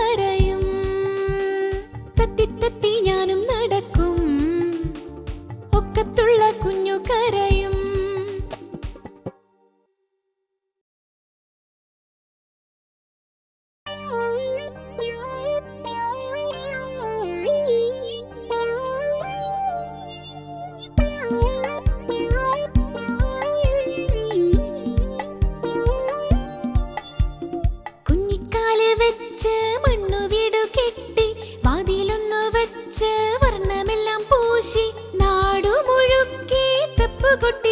കരയും. തത്തി തത്തി ഞാനും നടക്കും, ഒക്കത്തുള്ള കുഞ്ഞു കരയും. കുഞ്ഞിക്കാല് വെച്ച് മണ്ണു വീടു കെട്ടി, വാതിലൊന്നു വെച്ച് വർണ്ണമെല്ലാം പൂശി, നാടു മുഴുക്കി പെപ്പുകൊട്ടി